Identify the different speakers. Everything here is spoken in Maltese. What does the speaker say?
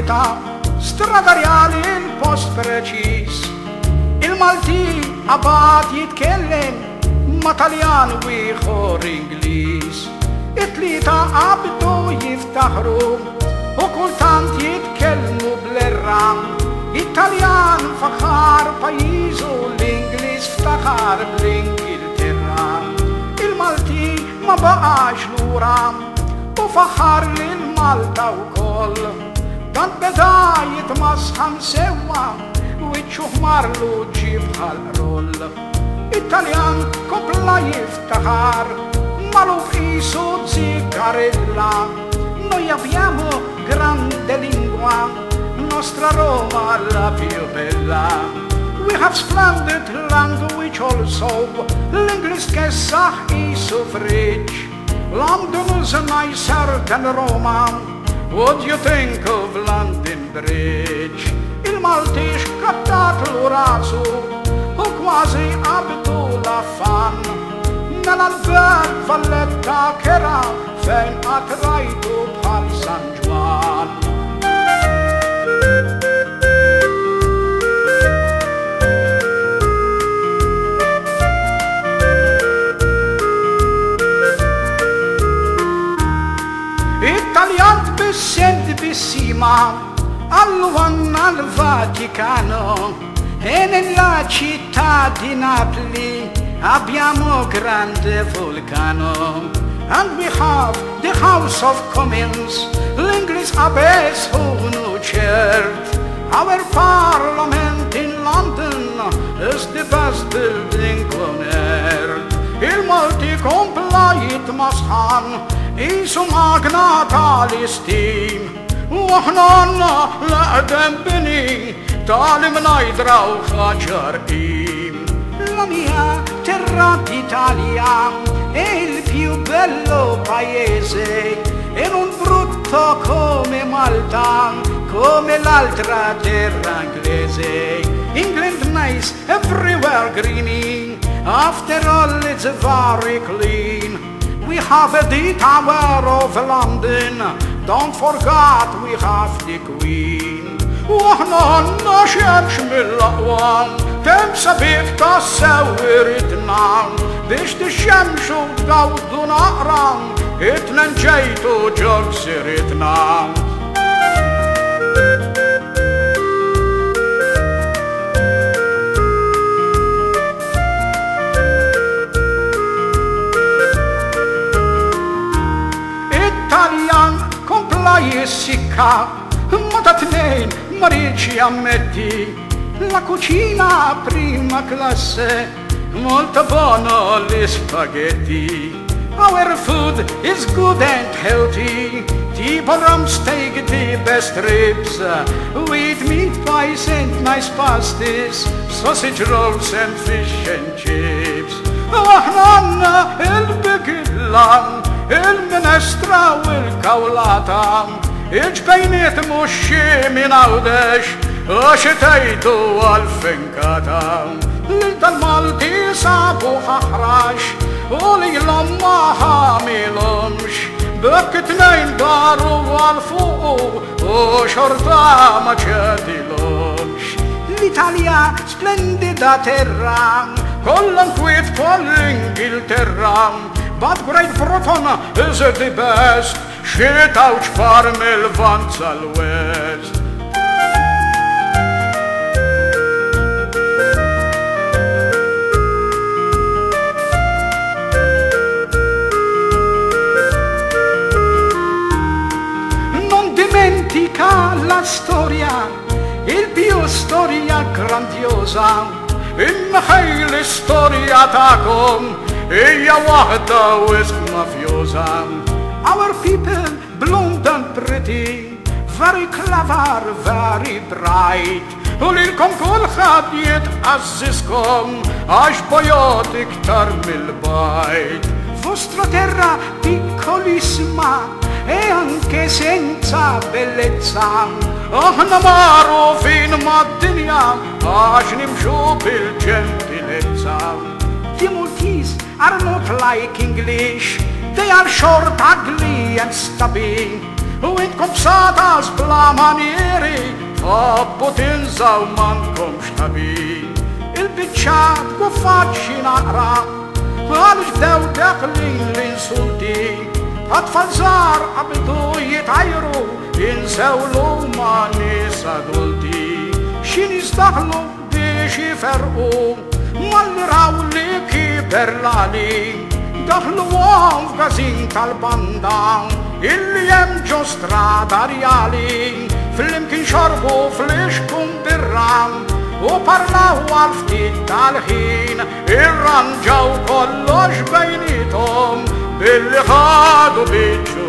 Speaker 1: attività stradariali il-post preċis. Il-Malti abad jitkellem ma' Taljan u ieħor Ingliż. It-tlieta qabdu jiftaħru u kultant jitkellmu bl-erra. It-Taljan faħar pajizu, l-Ingliż ftaħar bl-Ingilterra. Il-Malti ma baqax lura u faħar lil-Malta wkoll. Dan beda jitmasħan sewwa wiċċu ħmarlu ġib bħal-roll. It-Taljan kompla jiftaħar malu qisu zigarilla. Noi abbiamo grande lingua, nostra Roma la più bella. We have splendid language also, l-English kessaħ isu fridge. London is nicer than Roma. What do you think of London Bridge? Il-Maltix kattat l-rasu u kważi qabdu l-affan. Nela l-belt Valletta kera fejn qatrajtu bħal San Ġwan. It-Taljan tbissem tbissima allu għanna l-Vatikano e nella città di Napoli abbiamo grande vulcano. And we have the House of Commons, l-Inglis abes unu ċert. Our parliament in London is the best building on earth. Il-Malti kompla jitmasħan isu magna tal-istim. U aħna għanna l-qdem bini tal-imnajdra u ħaġar im. La mia terra d'Italia è il più bello paese e non brutto come Malta, come l'altra terra inglese. England nice, everywhere greening, after all it's very clean. We have the Tower of London, don't forget we have the Queen. U aħna għanna xemx mill-aqwan, tem sabiħ ta' sewiritna, biex t-xemxu dawdu naqran, itnen ġejtu ġog siritna. It-Taljan kompla jissikka, ma ta' tnejn mariċi ammetti, la cucina prima classe, molto buono gli spaghetti. Our food is good and healthy, tipo rump steak, the best ribs, with meat pies and nice pasties, sausage rolls and fish and chips. Aħna għanna il-bigillan, il-minestra u il-kawlata, iġbejniet muxxi min għawdex, għaxitajtu għal-finkata. L-dal-Malti sabu ħaħrax, u li l-omma ħamilomx, bekk it-nejn daru għal-fuq u xorta maċedilomx. L-Italja splendida terra, kollan kwiet pol-Ingilterra, but Great Britain is the best, xita u ċfar mill-vant sal-west. Non dimentica la storia, il più storia grandiosa, imħej l-istoria ta'kom, hija waħda wisq mafjosa. Our people, blonde and pretty, very clever, very bright. U lilkom kulħadd jitqażżiskom għax bojot iktar mill-bajt. Vostra terra piccolissima e anche senza bellezza, aħna magħrufin mad-dinja għax nimxu bil-ġentilezza. The Maltese are not like English, they are short, ugly and stubby. u intkom b'satas bla manieri, ta' potenza u mankom xtabin. Il-bicċat guffaċi naqra, għalix bdew deqlin l-insulti, għatfall żgħar qabdu jitajru, jinsewlu ma' nies adulti. Xin jizdaħlu biex jiferqu, malli raw li kiber l-għali, daħlu għom f'gazin tal-banda, illi jem ġo strada rjali, fl-imkien xorbu fl-ixkum birram, u parlaw għal-ftit tal-ħin, irranġaw kollox bejnietom, billi ħadu biċċu